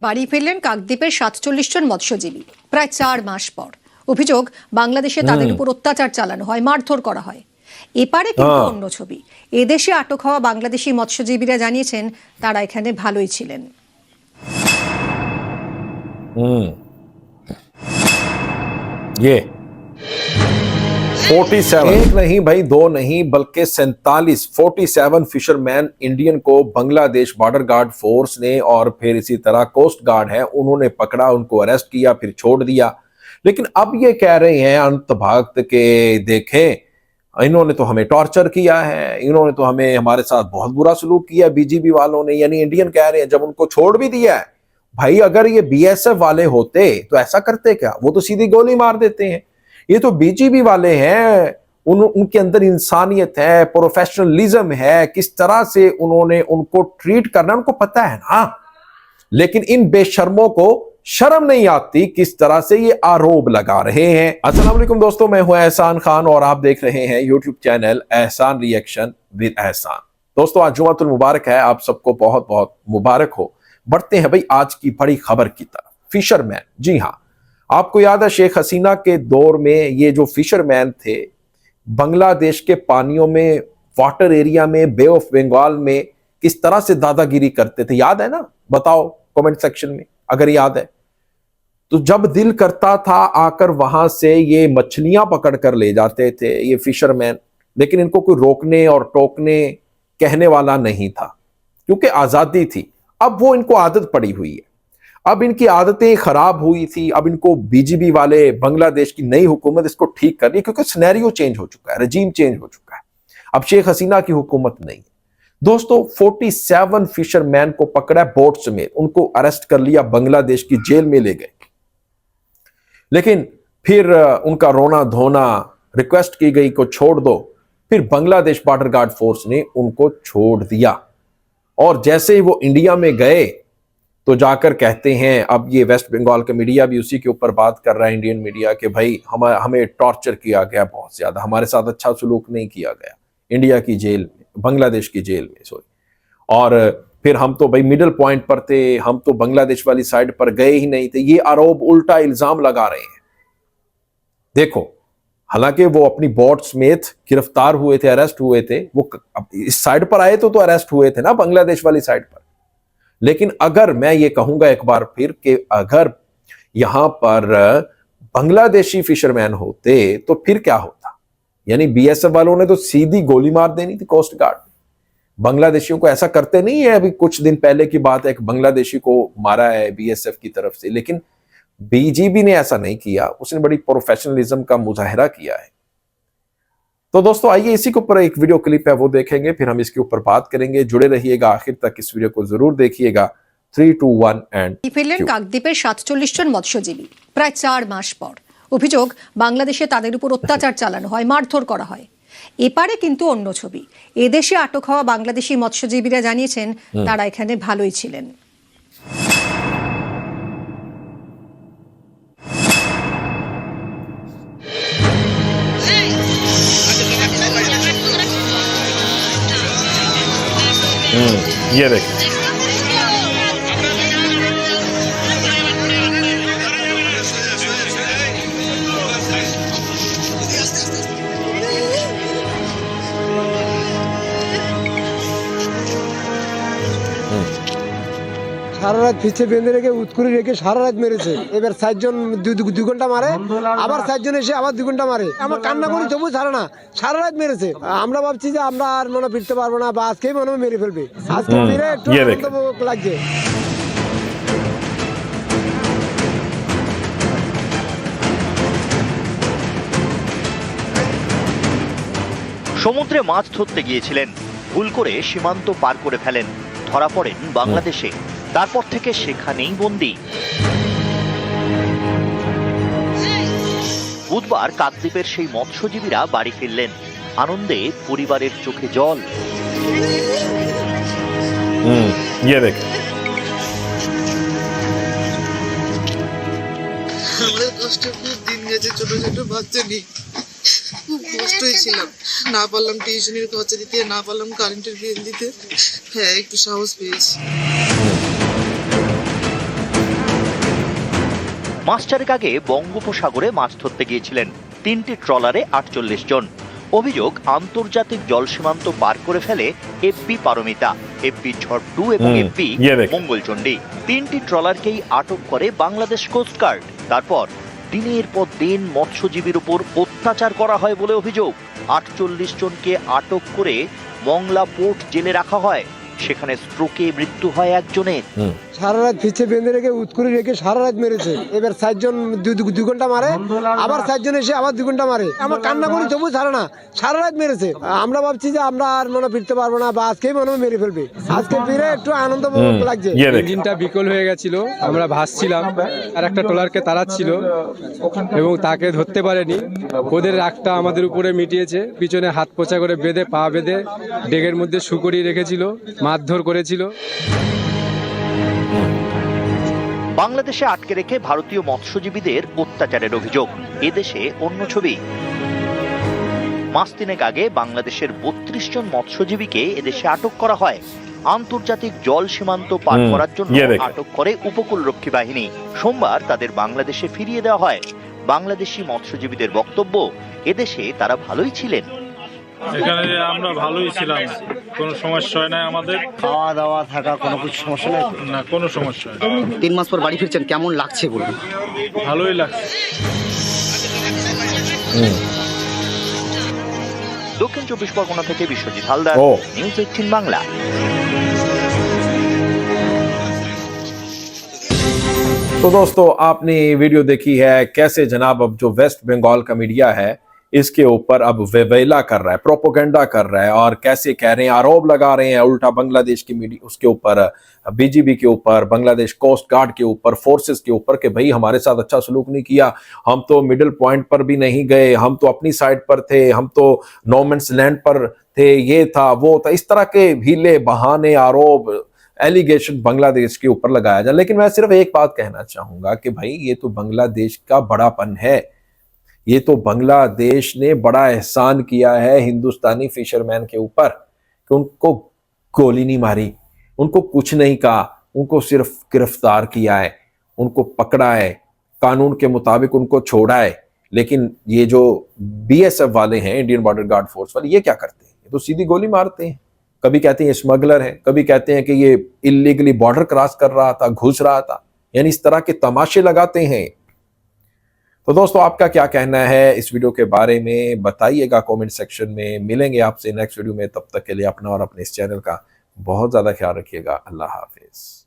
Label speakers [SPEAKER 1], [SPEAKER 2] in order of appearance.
[SPEAKER 1] বাড়ি ফিরলেন কাকদ্বীপের ৪৭ জন মৎস্যজীবী প্রায় ৪ মাস পর। অভিযোগ, বাংলাদেশে তাদের উপর অত্যাচার চালানো হয়, মারধর করা হয়। এপারে কিন্তু অন্য ছবি। এদেশে আটক হওয়া বাংলাদেশি মৎস্যজীবীরা জানিয়েছেন তারা এখানে ভালোই ছিলেন।
[SPEAKER 2] ये 47 एक नहीं भाई, दो नहीं बल्कि 47 फिशरमैन इंडियन को बांग्लादेश बॉर्डर गार्ड फोर्स ने और फिर इसी तरह कोस्ट गार्ड है उन्होंने पकड़ा, उनको अरेस्ट किया, फिर छोड़ दिया। लेकिन अब ये कह रहे हैं अंतभक्त के देखें इन्होंने तो हमें टॉर्चर किया है, इन्होंने तो हमें हमारे साथ बहुत बुरा सलूक किया बीजीबी वालों ने, यानी इंडियन कह रहे हैं जब उनको छोड़ भी दिया है। भाई अगर ये बीएसएफ वाले होते तो ऐसा करते क्या? वो तो सीधी गोली मार देते हैं। ये तो बीजीबी वाले हैं, उनके अंदर इंसानियत है, प्रोफेशनलिज्म है, किस तरह से उन्होंने उनको ट्रीट करना उनको पता है ना। लेकिन इन बेशर्मों को शर्म नहीं आती किस तरह से ये आरोप लगा रहे हैं। अस्सलाम वालेकुम दोस्तों, मैं हूं एहसान खान और आप देख रहे हैं यूट्यूब चैनल एहसान रिएक्शन विद एहसान। दोस्तों आज जुमातुल मुबारक है, आप सबको बहुत बहुत मुबारक हो। बढ़ते हैं भाई आज की बड़ी खबर की तरफ। फिशरमैन, जी हाँ, आपको याद है शेख हसीना के दौर में ये जो फिशरमैन थे बांग्लादेश के पानियों में, वाटर एरिया में, बे ऑफ बंगाल में किस तरह से दादागिरी करते थे, याद है ना? बताओ कमेंट सेक्शन में अगर याद है। तो जब दिल करता था आकर वहां से ये मछलियां पकड़ कर ले जाते थे ये फिशरमैन, लेकिन इनको कोई रोकने और टोकने कहने वाला नहीं था क्योंकि आजादी थी। अब वो इनको आदत पड़ी हुई है, अब इनकी आदतें खराब हुई थी, अब इनको बीजीबी वाले बांग्लादेश की नई हुकूमत इसको ठीक कर रही है क्योंकि सिनेरियो चेंज हो चुका है, रजीम चेंज हो चुका है। अब शेख हसीना की हुकूमत नहीं है। दोस्तों 47 फिशरमैन को पकड़ा बोट समेत, उनको अरेस्ट कर लिया, बांग्लादेश की जेल में ले गए। लेकिन फिर उनका रोना धोना, रिक्वेस्ट की गई को छोड़ दो, फिर बांग्लादेश बॉर्डर गार्ड फोर्स ने उनको छोड़ दिया। और जैसे ही वो इंडिया में गए तो जाकर कहते हैं, अब ये वेस्ट बंगाल का मीडिया भी उसी के ऊपर बात कर रहा है, इंडियन मीडिया, कि भाई हमें टॉर्चर किया गया बहुत ज्यादा, हमारे साथ अच्छा सलूक नहीं किया गया इंडिया की जेल में, बांग्लादेश की जेल में सॉरी। और फिर हम तो भाई मिडिल पॉइंट पर थे, हम तो बांग्लादेश वाली साइड पर गए ही नहीं थे। ये आरोप, उल्टा इल्जाम लगा रहे हैं। देखो, हालांकि वो अपनी बोट समेत गिरफ्तार हुए थे, अरेस्ट हुए थे, वो इस साइड पर आए तो अरेस्ट हुए थे ना बांग्लादेश वाली साइड पर। लेकिन अगर मैं ये कहूंगा एक बार फिर कि अगर यहां पर बांग्लादेशी फिशरमैन होते तो फिर क्या होता? यानी बीएसएफ वालों ने तो सीधी गोली मार देनी थी कोस्ट गार्ड। बांग्लादेशियों को ऐसा करते नहीं है, अभी कुछ दिन पहले की बात है, एक बांग्लादेशी को मारा है बीएसएफ की तरफ से, लेकिन बीजीबी ने ऐसा नहीं किया, उसने बड़ी प्रोफेशनलिज्म का मुजाहिरा किया है। तो दोस्तों आइए इसी के ऊपर एक वीडियो क्लिप है वो देखेंगे, फिर हम इसके ऊपर बात करेंगे। जुड़े रहिएगा, आखिर तक इस वीडियो को जरूर देखिएगा। 3, 2, 1 एंड
[SPEAKER 1] ফিরলেন কাকদ্বীপের ৪৭ জন মৎস্যজীবী প্রায় ৪ মাস পর। অভিযোগ, বাংলাদেশে তাদের উপর অত্যাচার চালানো হয়, মারধর করা হয়। এপারে কিন্তু অন্য ছবি। এদেশে আটক হওয়া বাংলাদেশি মৎস্যজীবীরা জানিয়েছেন তারা এখানে ভালোই ছিলেন।
[SPEAKER 2] ये देखिए
[SPEAKER 3] সারা রাত পিছে বেঁধে রেখে উৎকুরি রেখে সারা রাত মেরেছে। এবার 4 জন 2 ঘন্টা মারে, আবার 4 জন এসে আবার 2 ঘন্টা মারে। আমরা কান্না করি তবু ছাড়ে না, সারা রাত মেরেছে। আমরা ভাবছি যে আমরা আর মনে ফিরতে পারবো না, বা আজকেই মনে হয় মেরে ফেলবে। আজকে মেরে একটু আনন্দ লাগছে।
[SPEAKER 4] সমুদ্রে মাছ ধরতে গিয়েছিলেন, ভুল করে সীমান্ত পার করে ফেলেন, ধরা পড়েন বাংলাদেশে, তারপর থেকে সেখানেই বন্দী। বুধবার কাকদ্বীপের সেই মৎস্যজীবীরা বাড়ি ফিরলেন, আনন্দে পরিবারের চোখে জল।
[SPEAKER 5] আমাদের কষ্ট, খুব দিন গেছে, ছোট ছোট বাচ্চা নেই, খুব কষ্টই ছিলাম। না পারলাম টিউশনের খরচা দিতে, না পারলাম কারেন্টের বিল দিতে। হ্যাঁ, একটু সাহস পেয়েছি।
[SPEAKER 4] মাস চারেক আগে বঙ্গোপসাগরে মাছ ধরতে গিয়েছিলেন 3টি ট্রলারে 48 জন। অভিযোগ, আন্তর্জাতিক জল সীমান্ত পার করে ফেলে এফবি পারমিতা, এফবি ঝড়-2 এবং এফবি মঙ্গলচণ্ডী। 3টি ট্রলারকেই আটক করে বাংলাদেশ কোস্টগার্ড। তারপর দিনের পর দিন মৎস্যজীবীর উপর অত্যাচার করা হয় বলে অভিযোগ। 48 জনকে আটক করে মংলা পোর্ট জেলে রাখা হয়। সেখানে স্ট্রোকে মৃত্যু হয় একজনের।
[SPEAKER 3] সারা রাত পিছে বেঁধে রেখে উৎকুরি রেখে সারা রাত মেরেছে। এবার 4 জন 2 ঘন্টা মারে, আবার 4 জন এসে আবার 2 ঘন্টা মারে। আমরা কান্না করি তবু ছাড়ে না, সারা রাত মেরেছে। আমরা ভাবছি যে আমরা আর মনে ফিরতে পারবো না, বা আজকেই মনে হয় মেরে ফেলবে। আজকে ফিরে একটু আনন্দ লাগছে।
[SPEAKER 6] ইঞ্জিনটা বিকল হয়ে গেছিল, আমরা ভাসছিলাম, আর একটা ট্রলারকে তাড়াচ্ছিল এবং তাকে ধরতে পারেনি। ওদের রাগটা আমাদের উপরে মিটিয়েছে, পিছনে হাত পোঁচা করে বেঁধে পা বেঁধে ডেগের মধ্যে শুকরিয়ে রেখেছিল, মারধর করেছিল।
[SPEAKER 4] বাংলাদেশে আটকে রেখে ভারতীয় মৎস্যজীবীদের অত্যাচারের অভিযোগ। এদেশে অন্য ছবি। মাস তিনেক আগে বাংলাদেশের 32 জন মৎস্যজীবীকে এদেশে আটক করা হয়। আন্তর্জাতিক জল সীমান্ত পার করার জন্য আটক করে উপকূলরক্ষী বাহিনী। সোমবার তাদের বাংলাদেশে ফিরিয়ে দেওয়া হয়। বাংলাদেশি মৎস্যজীবীদের বক্তব্য, এদেশে তারা ভালোই ছিলেন।
[SPEAKER 7] এখানে আমরা ভালোই ছিলাম, কোনো সমস্যা হয় না আমাদের।
[SPEAKER 8] খাওয়া দাওয়া থাকা কোনো কিছু সমস্যা নেই
[SPEAKER 7] না, কোনো সমস্যা হয় না।
[SPEAKER 8] 3 মাস পর বাড়ি ফিরছেন, কেমন লাগছে বলুন?
[SPEAKER 7] ভালোই লাগছে।
[SPEAKER 4] দক্ষিণ 24 পরগনা থেকে বিশ্বজিৎ হালদার, নিউজ 18 বাংলা।
[SPEAKER 2] तो दोस्तों, आपने ये वीडियो देखी है कैसे जनाब अब जो वेस्ट बंगाल का मीडिया है इसके ऊपर अब वेवेला कर रहा है, प्रोपोगंडा कर रहा है, और कैसे कह रहे हैं, आरोप लगा रहे हैं उल्टा बांग्लादेश की मीडिया उसके ऊपर, बीजीबी के ऊपर, बांग्लादेश कोस्ट गार्ड के ऊपर, फोर्सेस के ऊपर कि भाई हमारे साथ अच्छा सलूक नहीं किया, हम तो मिडिल पॉइंट पर भी नहीं गए, हम तो अपनी साइड पर थे, हम तो नो मैन्स लैंड पर थे, ये था वो था। इस तरह के हीले बहाने आरोप एलिगेशन बांग्लादेश के ऊपर लगाया जाए। लेकिन मैं सिर्फ एक बात कहना चाहूंगा कि भाई ये तो बांग्लादेश का बड़ापन है, ये तो बांग्लादेश ने बड़ा एहसान किया है हिंदुस्तानी फिशरमैन के ऊपर कि उनको गोली नहीं मारी, उनको कुछ नहीं कहा, उनको सिर्फ गिरफ्तार किया है, उनको पकड़ा है, कानून के मुताबिक उनको छोड़ा है। लेकिन ये जो बीएसएफ वाले हैं, इंडियन बॉर्डर गार्ड फोर्स वाले, ये क्या करते हैं? ये तो सीधी गोली मारते हैं। कभी कहते हैं स्मगलर है, कभी कहते हैं कि ये इलीगली बॉर्डर क्रॉस कर रहा था, घुस रहा था, यानी इस तरह के तमाशे लगाते हैं। तो दोस्तों, आपका क्या कहना है इस वीडियो के बारे में, बताइएगा कमेंट सेक्शन में। मिलेंगे आपसे नेक्स्ट वीडियो में, तब तक के लिए अपना और अपने इस चैनल का बहुत ज्यादा ख्याल रखिएगा। अल्लाह हाफिज।